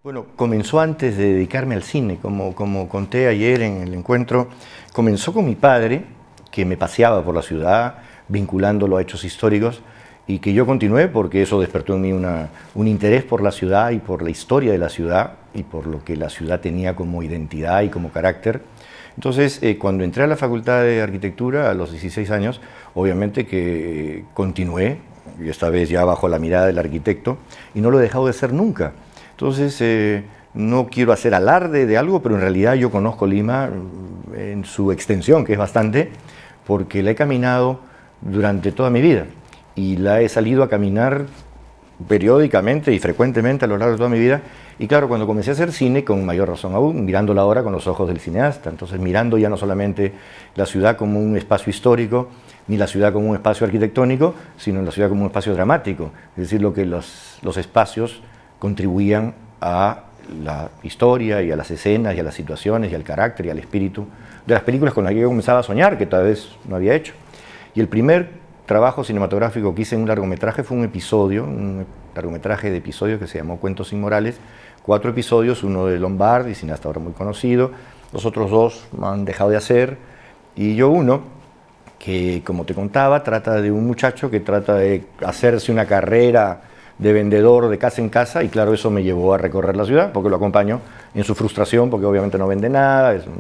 Bueno, comenzó antes de dedicarme al cine, como conté ayer en el encuentro, comenzó con mi padre, que me paseaba por la ciudad, vinculándolo a hechos históricos, y que yo continué porque eso despertó en mí un interés por la ciudad y por la historia de la ciudad, y por lo que la ciudad tenía como identidad y como carácter. Entonces, cuando entré a la Facultad de Arquitectura a los 16 años, obviamente que continué, y esta vez ya bajo la mirada del arquitecto, y no lo he dejado de hacer nunca. Entonces, no quiero hacer alarde de algo, pero en realidad yo conozco Lima en su extensión, que es bastante, porque la he caminado durante toda mi vida y la he salido a caminar periódicamente y frecuentemente a lo largo de toda mi vida. Y claro, cuando comencé a hacer cine, con mayor razón aún, mirándola ahora con los ojos del cineasta, entonces mirando ya no solamente la ciudad como un espacio histórico, ni la ciudad como un espacio arquitectónico, sino la ciudad como un espacio dramático, es decir, lo que los espacios contribuían a la historia y a las escenas y a las situaciones y al carácter y al espíritu de las películas con las que yo comenzaba a soñar, que tal vez no había hecho. Y el primer trabajo cinematográfico que hice en un largometraje fue un largometraje de episodios que se llamó Cuentos Inmorales, 4 episodios, uno de Lombard, cineasta ahora muy conocido, los otros 2 han dejado de hacer, y yo uno, que como te contaba, trata de un muchacho que trata de hacerse una carrera de vendedor de casa en casa, y claro, eso me llevó a recorrer la ciudad, porque lo acompaño en su frustración, porque obviamente no vende nada, es una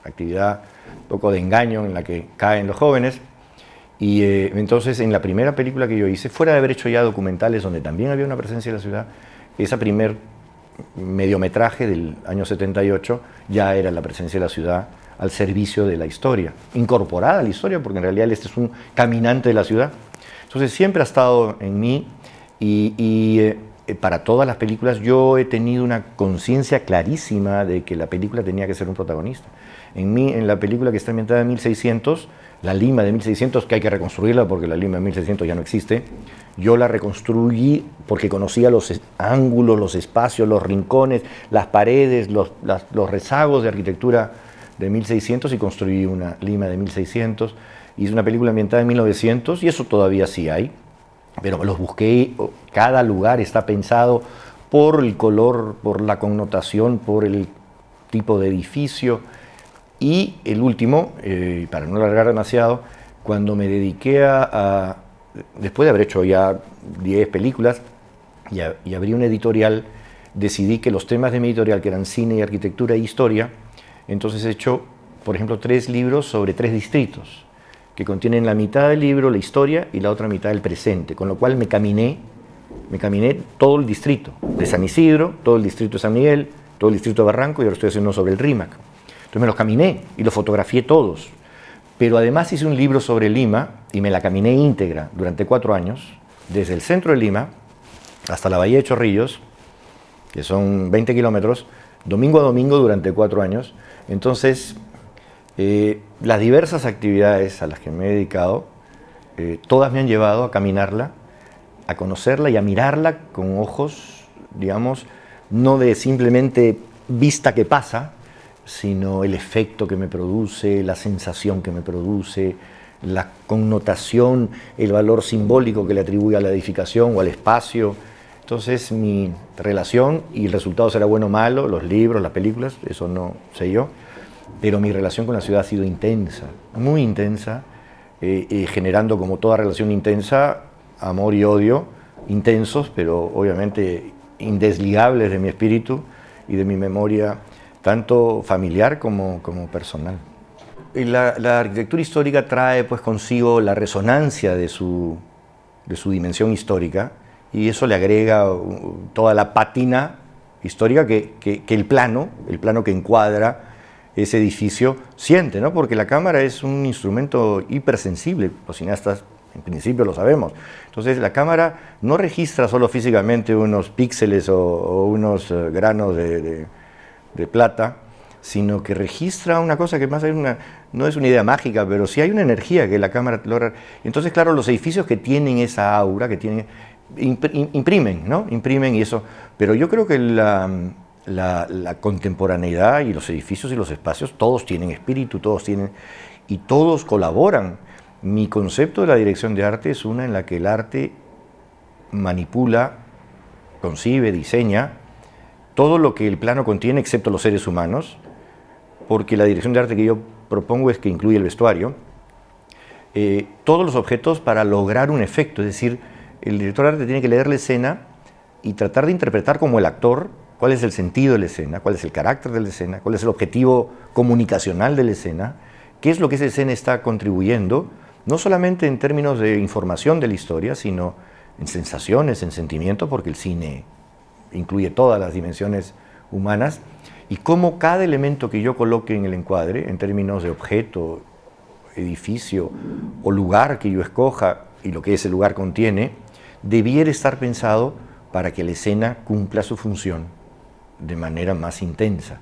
actividad un poco de engaño en la que caen los jóvenes. Y entonces en la primera película que yo hice, fuera de haber hecho ya documentales donde también había una presencia de la ciudad, esa primer mediometraje del año 78 ya era la presencia de la ciudad al servicio de la historia, incorporada a la historia, porque en realidad este es un caminante de la ciudad. Entonces siempre ha estado en mí, y para todas las películas yo he tenido una conciencia clarísima de que la película tenía que ser un protagonista. En la película que está ambientada en 1600, la Lima de 1600, que hay que reconstruirla porque la Lima de 1600 ya no existe, yo la reconstruí porque conocía los ángulos, los espacios, los rincones, las paredes, los rezagos de arquitectura de 1600, y construí una Lima de 1600. Hice una película ambientada en 1900 y eso todavía sí hay, pero los busqué, cada lugar está pensado por el color, por la connotación, por el tipo de edificio. Y el último, para no alargar demasiado, cuando me dediqué después de haber hecho ya 10 películas y abrí una editorial, decidí que los temas de mi editorial, que eran cine, arquitectura e historia, entonces he hecho, por ejemplo, 3 libros sobre 3 distritos, que contienen la mitad del libro la historia y la otra mitad el presente, con lo cual me caminé todo el distrito de San Isidro, todo el distrito de San Miguel, todo el distrito de Barranco, y ahora estoy haciendo sobre el Rímac. Entonces me los caminé y los fotografié todos, pero además hice un libro sobre Lima y me la caminé íntegra durante 4 años, desde el centro de Lima hasta la Bahía de Chorrillos, que son 20 kilómetros, domingo a domingo durante 4 años. Entonces, las diversas actividades a las que me he dedicado, todas me han llevado a caminarla, a conocerla y a mirarla con ojos, digamos, no de simplemente vista que pasa, sino el efecto que me produce, la sensación que me produce, la connotación, el valor simbólico que le atribuye a la edificación o al espacio. Entonces mi relación, y el resultado será bueno o malo, los libros, las películas, eso no sé yo, pero mi relación con la ciudad ha sido intensa, muy intensa, generando, como toda relación intensa, amor y odio intensos, pero obviamente indesligables de mi espíritu y de mi memoria, tanto familiar como personal. Y la arquitectura histórica trae pues consigo la resonancia de su dimensión histórica, y eso le agrega toda la pátina histórica que el plano que encuadra ese edificio siente, ¿no? Porque la cámara es un instrumento hipersensible, los cineastas en principio lo sabemos. Entonces la cámara no registra solo físicamente unos píxeles o unos granos de plata, sino que registra una cosa que más no es una idea mágica, pero sí hay una energía que la cámara logra. Entonces, claro, los edificios que tienen esa aura, que tienen, imprimen, ¿no? Imprimen, y eso. Pero yo creo que la contemporaneidad y los edificios y los espacios, todos tienen espíritu, y todos colaboran. Mi concepto de la dirección de arte es una en la que el arte manipula, concibe, diseña, todo lo que el plano contiene, excepto los seres humanos, porque la dirección de arte que yo propongo es que incluye el vestuario, todos los objetos para lograr un efecto, es decir, el director de arte tiene que leer la escena y tratar de interpretar como el actor cuál es el sentido de la escena, cuál es el carácter de la escena, cuál es el objetivo comunicacional de la escena, qué es lo que esa escena está contribuyendo, no solamente en términos de información de la historia, sino en sensaciones, en sentimientos, porque el cine incluye todas las dimensiones humanas, y cómo cada elemento que yo coloque en el encuadre, en términos de objeto, edificio o lugar que yo escoja y lo que ese lugar contiene, debiera estar pensado para que la escena cumpla su función de manera más intensa.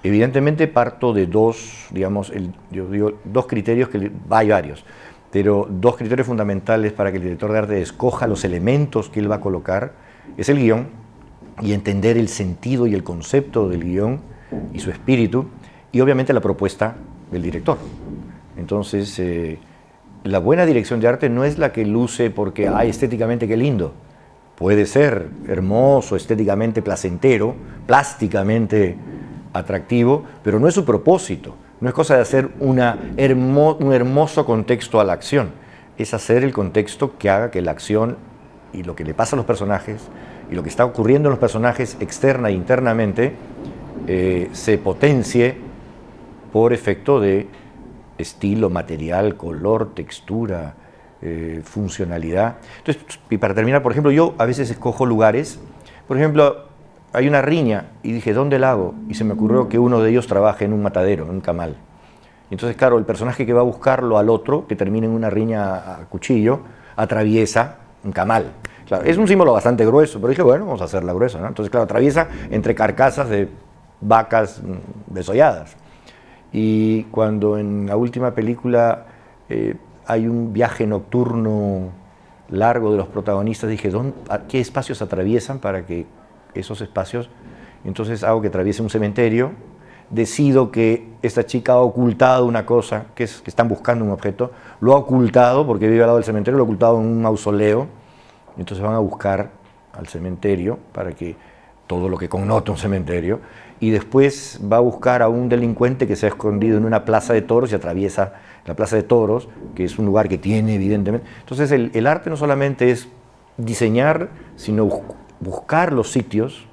Evidentemente parto de dos, digamos, yo digo dos criterios, hay varios, pero dos criterios fundamentales para que el director de arte escoja los elementos que él va a colocar, es el guión y entender el sentido y el concepto del guión y su espíritu, y obviamente la propuesta del director. Entonces, la buena dirección de arte no es la que luce porque, ay, estéticamente qué lindo. Puede ser hermoso, estéticamente placentero, plásticamente atractivo, pero no es su propósito. No es cosa de hacer un hermoso contexto a la acción. Es hacer el contexto que haga que la acción y lo que le pasa a los personajes y lo que está ocurriendo en los personajes externa e internamente se potencie por efecto de estilo, material, color, textura, funcionalidad. Entonces, y para terminar, por ejemplo, yo a veces escojo lugares, por ejemplo, hay una riña y dije, ¿dónde la hago? Y se me ocurrió que uno de ellos trabaje en un matadero, en un camal. Y entonces, claro, el personaje que va a buscarlo al otro, que termina en una riña a cuchillo, atraviesa un camal. Claro, es un símbolo bastante grueso, pero dije, bueno, vamos a hacerla gruesa, ¿no? Entonces, claro, atraviesa entre carcasas de vacas desolladas. Y cuando en la última película hay un viaje nocturno largo de los protagonistas, dije, ¿qué espacios atraviesan para que esos espacios? Entonces hago que atraviese un cementerio, decido que esta chica ha ocultado una cosa, que están buscando un objeto, lo ha ocultado, porque vive al lado del cementerio, lo ha ocultado en un mausoleo, entonces van a buscar al cementerio para que todo lo que connota un cementerio, y después va a buscar a un delincuente que se ha escondido en una plaza de toros y atraviesa la plaza de toros, que es un lugar que tiene evidentemente. Entonces el arte no solamente es diseñar, sino buscar los sitios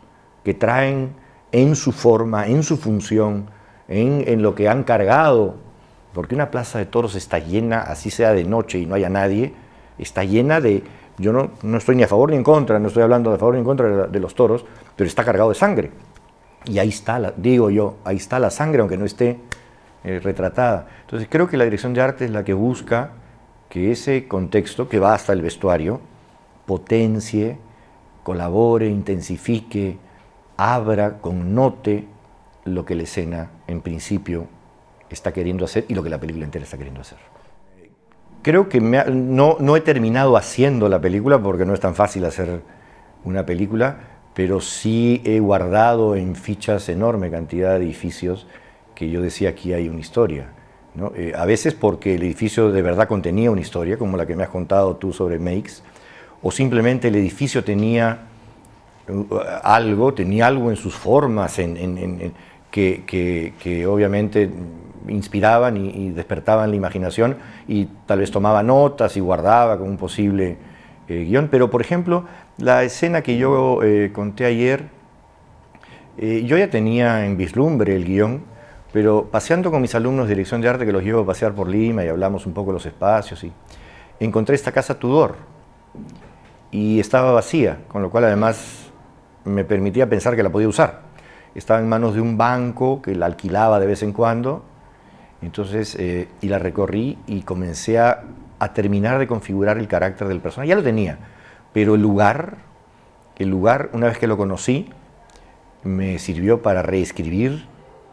que traen en su forma, en su función, en lo que han cargado, porque una plaza de toros está llena, así sea de noche y no haya nadie, está llena de... Yo no estoy ni a favor ni en contra, no estoy hablando de favor ni en contra de los toros, pero está cargado de sangre. Y ahí está, digo yo, ahí está la sangre, aunque no esté retratada. Entonces creo que la dirección de arte es la que busca que ese contexto, que va hasta el vestuario, potencie, colabore, intensifique, abra, connote lo que la escena en principio está queriendo hacer y lo que la película entera está queriendo hacer. Creo que no he terminado haciendo la película porque no es tan fácil hacer una película, pero sí he guardado en fichas enorme cantidad de edificios que yo decía, aquí hay una historia, ¿no? A veces porque el edificio de verdad contenía una historia, como la que me has contado tú sobre Makes, o simplemente el edificio tenía algo en sus formas, que obviamente inspiraban y despertaban la imaginación, y tal vez tomaba notas y guardaba como un posible guión. Pero, por ejemplo, la escena que yo conté ayer, yo ya tenía en vislumbre el guión, pero paseando con mis alumnos de dirección de arte, que los llevo a pasear por Lima y hablamos un poco de los espacios, y encontré esta casa Tudor y estaba vacía, con lo cual además me permitía pensar que la podía usar. Estaba en manos de un banco que la alquilaba de vez en cuando. Entonces, y la recorrí y comencé a terminar de configurar el carácter del personaje. Ya lo tenía, pero el lugar, una vez que lo conocí, me sirvió para reescribir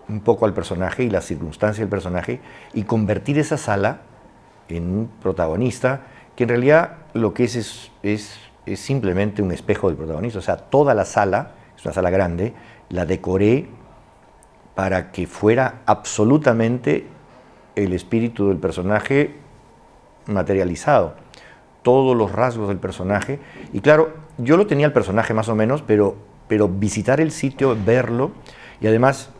un poco al personaje y las circunstancias del personaje y convertir esa sala en un protagonista que en realidad lo que es simplemente un espejo del protagonista. O sea, toda la sala, es una sala grande, la decoré para que fuera absolutamente el espíritu del personaje materializado, todos los rasgos del personaje. Y claro, yo lo tenía el personaje más o menos, pero pero visitar el sitio, verlo, y además,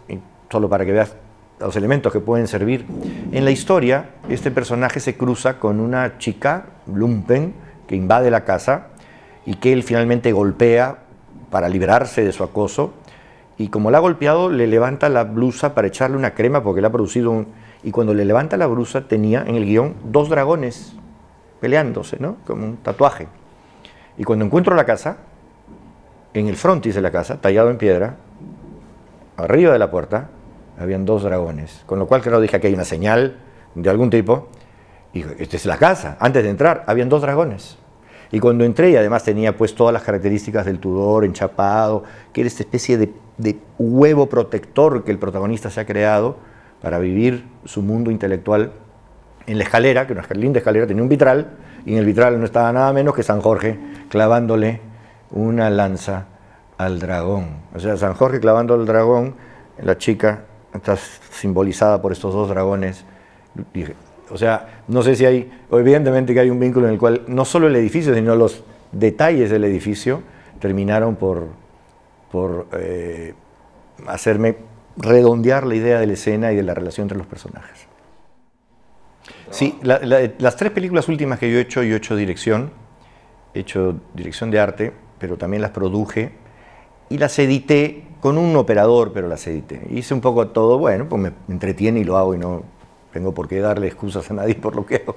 solo para que veas los elementos que pueden servir, en la historia este personaje se cruza con una chica, lumpen, que invade la casa y que él finalmente golpea para librarse de su acoso, y como la ha golpeado le levanta la blusa para echarle una crema porque le ha producido un... Y cuando le levanta la blusa tenía en el guión 2 dragones peleándose, ¿no? Como un tatuaje. Y cuando encuentro la casa, en el frontis de la casa, tallado en piedra, arriba de la puerta, habían 2 dragones. Con lo cual, claro, dije, aquí hay una señal de algún tipo. Y dije, esta es la casa. Antes de entrar, habían 2 dragones. Y cuando entré, y además tenía pues todas las características del Tudor, enchapado, que era esta especie de huevo protector que el protagonista se ha creado para vivir su mundo intelectual. En la escalera, que una linda escalera, tenía un vitral, y en el vitral no estaba nada menos que San Jorge clavándole una lanza al dragón. O sea, San Jorge clavando al dragón, la chica está simbolizada por estos 2 dragones. O sea, no sé si hay, evidentemente que hay un vínculo en el cual no solo el edificio, sino los detalles del edificio terminaron por hacerme redondear la idea de la escena y de la relación entre los personajes. Sí, las 3 películas últimas que yo he hecho dirección de arte, pero también las produje y las edité con un operador, pero las edité. Hice un poco todo, bueno, pues me entretiene y lo hago y no tengo por qué darle excusas a nadie por lo que hago.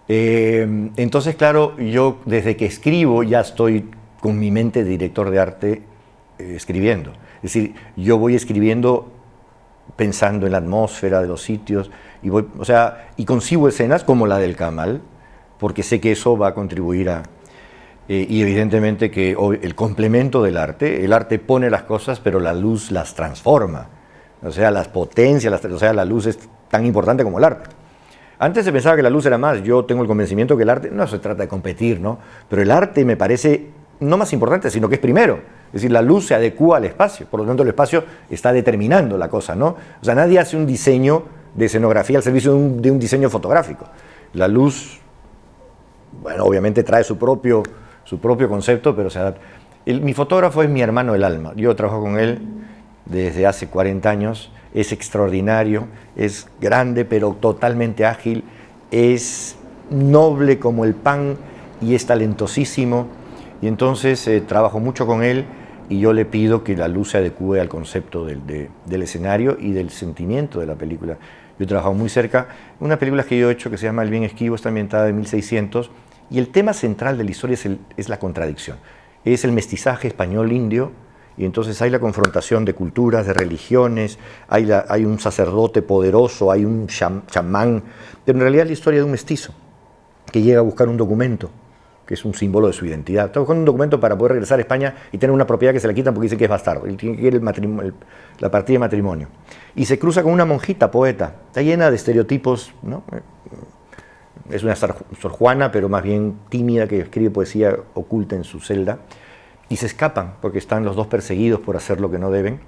Entonces, claro, yo desde que escribo ya estoy con mi mente de director de arte escribiendo. Es decir, yo voy escribiendo pensando en la atmósfera de los sitios y y concibo escenas como la del Camal, porque sé que eso va a contribuir a... y evidentemente que el complemento del arte, el arte pone las cosas, pero la luz las transforma. O sea, las potencias, o sea, la luz es tan importante como el arte. Antes se pensaba que la luz era más, yo tengo el convencimiento que el arte, no se trata de competir, ¿no? Pero el arte me parece no más importante, sino que es primero. Es decir, la luz se adecúa al espacio, por lo tanto el espacio está determinando la cosa, ¿no? O sea, nadie hace un diseño de escenografía al servicio de un diseño fotográfico. La luz, bueno, obviamente trae su propio concepto, pero se adapta. Mi fotógrafo es mi hermano del alma, yo trabajo con él desde hace 40 años, es extraordinario, es grande pero totalmente ágil, es noble como el pan y es talentosísimo, y entonces trabajo mucho con él y yo le pido que la luz se adecúe al concepto del escenario y del sentimiento de la película. Yo he trabajado muy cerca, una película que yo he hecho que se llama El bien esquivo, está ambientada en 1600, y el tema central de la historia es la contradicción, es el mestizaje español-indio. Y entonces hay la confrontación de culturas, de religiones, hay un sacerdote poderoso, hay un chamán, pero en realidad es la historia de un mestizo que llega a buscar un documento, que es un símbolo de su identidad. Está buscando un documento para poder regresar a España y tener una propiedad que se la quitan porque dice que es bastardo, él tiene que ir la partida de matrimonio. Y se cruza con una monjita poeta, está llena de estereotipos, ¿no? Es una Sor Juana, pero más bien tímida, que escribe poesía oculta en su celda. Y se escapan porque están los 2 perseguidos por hacer lo que no deben,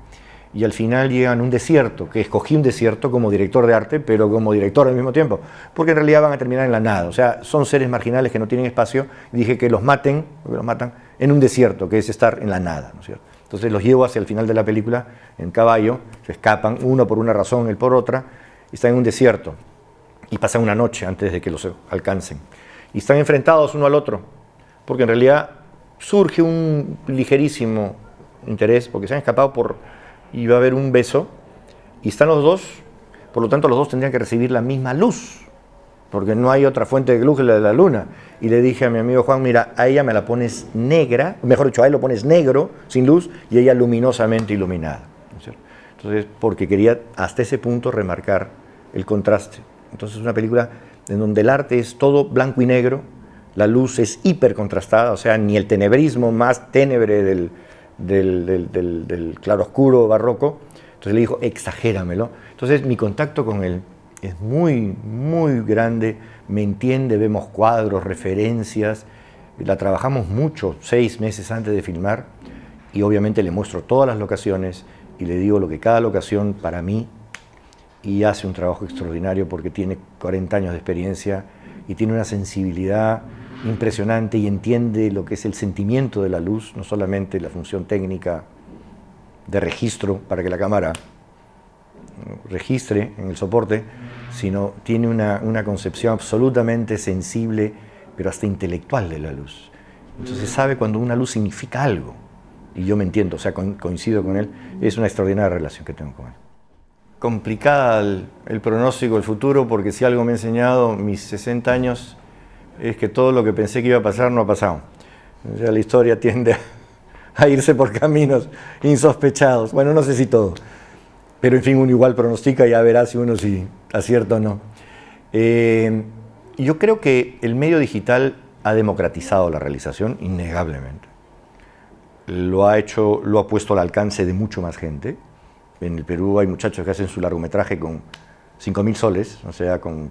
y al final llegan a un desierto, que escogí un desierto como director de arte, pero como director al mismo tiempo, porque en realidad van a terminar en la nada, o sea, son seres marginales que no tienen espacio, y dije que los maten, porque los matan, en un desierto, que es estar en la nada, ¿no es cierto? Entonces los llevo hacia el final de la película en caballo, se escapan, uno por una razón, el por otra, y están en un desierto, y pasan una noche antes de que los alcancen, y están enfrentados uno al otro, porque en realidad surge un ligerísimo interés, porque se han escapado y va a haber un beso, y están los 2, por lo tanto los 2 tendrían que recibir la misma luz, porque no hay otra fuente de luz que la de la luna. Y le dije a mi amigo Juan, mira, a ella me la pones negra, mejor dicho, a él lo pones negro, sin luz, y ella luminosamente iluminada, ¿no es cierto? Entonces, porque quería hasta ese punto remarcar el contraste. Entonces es una película en donde el arte es todo blanco y negro, la luz es hiper contrastada, o sea, ni el tenebrismo más ténebre del claroscuro barroco. Entonces le dijo, exagéramelo. Entonces mi contacto con él es muy, muy grande, me entiende, vemos cuadros, referencias, la trabajamos mucho, 6 meses antes de filmar, y obviamente le muestro todas las locaciones y le digo lo que cada locación para mí, y hace un trabajo extraordinario porque tiene 40 años de experiencia y tiene una sensibilidad impresionante y entiende lo que es el sentimiento de la luz, no solamente la función técnica de registro para que la cámara registre en el soporte, sino tiene una concepción absolutamente sensible, pero hasta intelectual de la luz. Entonces sabe cuando una luz significa algo, y yo me entiendo, o sea, coincido con él, es una extraordinaria relación que tengo con él. Complicada el pronóstico del futuro, porque si algo me ha enseñado mis 60 años es que todo lo que pensé que iba a pasar no ha pasado. O sea, la historia tiende a irse por caminos insospechados. Bueno, no sé si todo, pero en fin, uno igual pronostica y ya verá si uno si acierta o no. Yo creo que el medio digital ha democratizado la realización, innegablemente. Lo ha puesto al alcance de mucho más gente. En el Perú hay muchachos que hacen su largometraje con 5.000 soles, o sea, con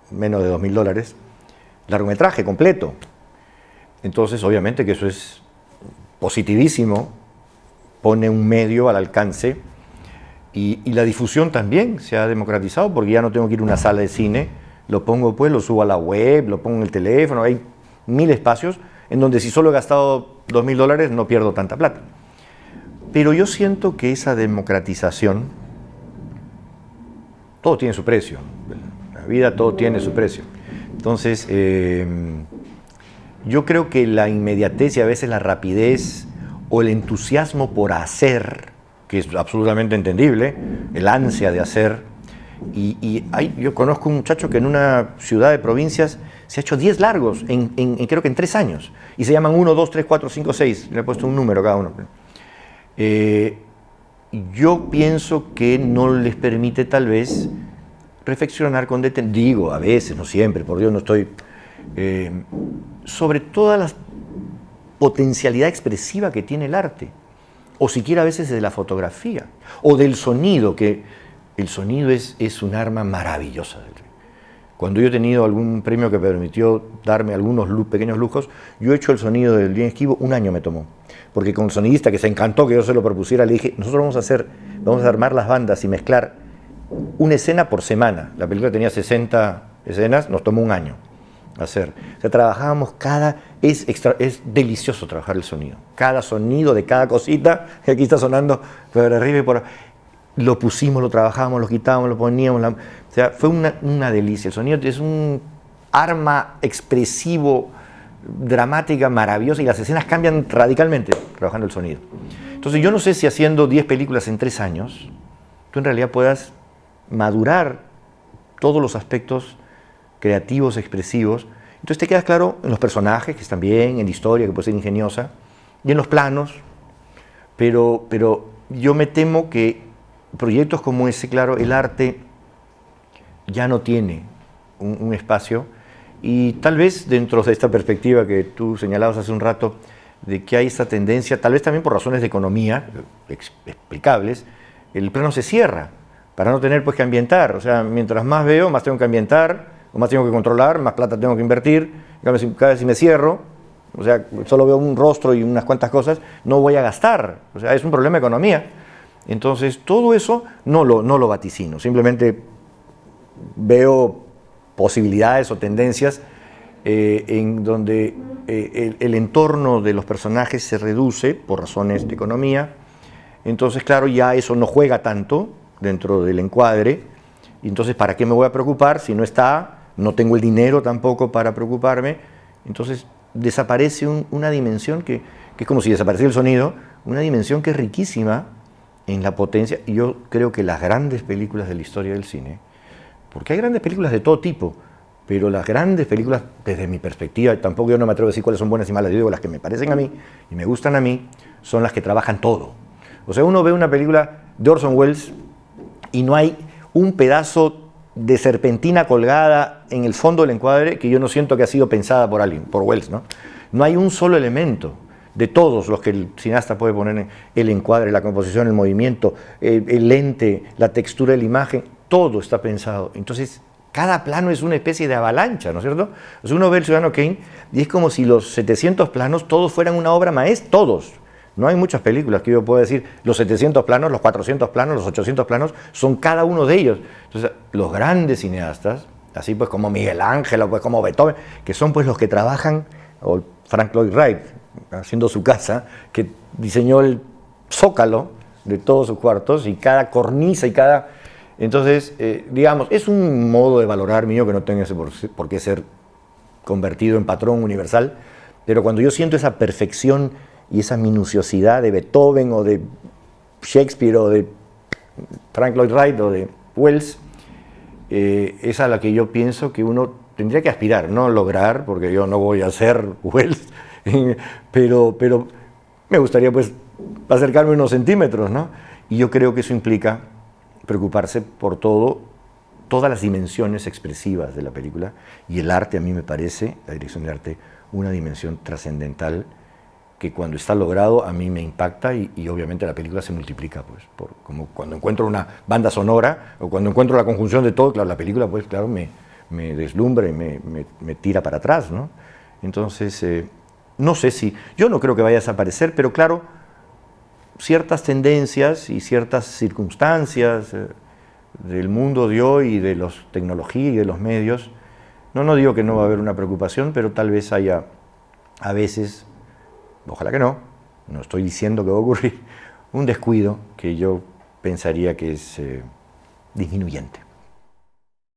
menos de $2.000. Largometraje completo. Entonces, obviamente que eso es positivísimo, pone un medio al alcance y la difusión también se ha democratizado porque ya no tengo que ir a una sala de cine, lo pongo pues, lo subo a la web, lo pongo en el teléfono, hay 1.000 espacios en donde si solo he gastado $2.000 no pierdo tanta plata. Pero yo siento que esa democratización, todo tiene su precio, la vida todo tiene su precio. Entonces, yo creo que la inmediatez y a veces la rapidez o el entusiasmo por hacer, que es absolutamente entendible, el ansia de hacer, yo conozco un muchacho que en una ciudad de provincias se ha hecho 10 largos, creo que en 3 años, y se llaman 1, 2, 3, 4, 5, 6, le he puesto un número cada uno. Yo pienso que no les permite tal vez reflexionar con digo, a veces, no siempre, por Dios no estoy, sobre toda la potencialidad expresiva que tiene el arte, o siquiera a veces de la fotografía, o del sonido, que el sonido es un arma maravillosa. Cuando yo he tenido algún premio que me permitió darme algunos pequeños lujos, yo he hecho el sonido del Bien Esquivo, 1 año me tomó. Porque con el sonidista que se encantó que yo se lo propusiera, le dije, nosotros vamos a armar las bandas y mezclar una escena por semana. La película tenía 60 escenas, nos tomó 1 año hacer. O sea, trabajábamos es delicioso trabajar el sonido. Cada sonido de cada cosita, que aquí está sonando por arriba y por lo pusimos, lo trabajábamos, lo quitábamos, lo poníamos. O sea, fue una delicia. El sonido es un arma expresivo, dramática, maravillosa, y las escenas cambian radicalmente trabajando el sonido. Entonces yo no sé si haciendo 10 películas en 3 años, tú en realidad puedas madurar todos los aspectos creativos, expresivos. Entonces te quedas claro en los personajes, que están bien, en la historia, que puede ser ingeniosa, y en los planos, pero yo me temo que proyectos como ese, claro, el arte ya no tiene un espacio, y tal vez dentro de esta perspectiva que tú señalabas hace un rato, de que hay esta tendencia, tal vez también por razones de economía explicables, el plano se cierra para no tener pues que ambientar. O sea, mientras más veo, más tengo que ambientar, o más tengo que controlar, más plata tengo que invertir. Cada vez si me cierro, o sea, solo veo un rostro y unas cuantas cosas, no voy a gastar. O sea, es un problema de economía. Entonces, todo eso no lo vaticino, simplemente veo posibilidades o tendencias en donde el entorno de los personajes se reduce por razones de economía. Entonces, claro, ya eso no juega tanto dentro del encuadre, y entonces, ¿para qué me voy a preocupar si no está? No tengo el dinero tampoco para preocuparme. Entonces, desaparece una dimensión que es como si desapareciera el sonido, una dimensión que es riquísima en la potencia, y yo creo que las grandes películas de la historia del cine, porque hay grandes películas de todo tipo, pero las grandes películas, desde mi perspectiva, tampoco yo no me atrevo a decir cuáles son buenas y malas, yo digo las que me parecen a mí y me gustan a mí, son las que trabajan todo. O sea, uno ve una película de Orson Welles y no hay un pedazo de serpentina colgada en el fondo del encuadre que yo no siento que ha sido pensada por alguien, por Welles, ¿no? No hay un solo elemento de todos los que el cineasta puede poner en el encuadre, la composición, el movimiento, el lente, la textura de la imagen, todo está pensado. Entonces, cada plano es una especie de avalancha, ¿no es cierto? O sea, uno ve el Ciudadano Kane y es como si los 700 planos todos fueran una obra maestra, todos. No hay muchas películas que yo pueda decir, los 700 planos, los 400 planos, los 800 planos, son cada uno de ellos. Entonces, los grandes cineastas así pues como Miguel Ángel o pues como Beethoven, que son pues los que trabajan, o Frank Lloyd Wright, haciendo su casa, que diseñó el zócalo de todos sus cuartos y cada cornisa y cada... Entonces, digamos, es un modo de valorar mío que no tenga por qué ser convertido en patrón universal, pero cuando yo siento esa perfección y esa minuciosidad de Beethoven o de Shakespeare o de Frank Lloyd Wright o de Wells, es a la que yo pienso que uno tendría que aspirar, no lograr, porque yo no voy a ser Wells, pero me gustaría pues acercarme unos centímetros, ¿no? Y yo creo que eso implica preocuparse por todas las dimensiones expresivas de la película, y el arte a mí me parece, la dirección de arte, una dimensión trascendental que cuando está logrado a mí me impacta y obviamente la película se multiplica, pues, como cuando encuentro una banda sonora o cuando encuentro la conjunción de todo, claro, la película pues claro me deslumbra y me tira para atrás, ¿no? Entonces, no sé si, yo no creo que vaya a desaparecer, pero claro, ciertas tendencias y ciertas circunstancias del mundo de hoy y de la tecnología y de los medios, no digo que no va a haber una preocupación, pero tal vez haya a veces, ojalá que no estoy diciendo que va a ocurrir, un descuido que yo pensaría que es disminuyente.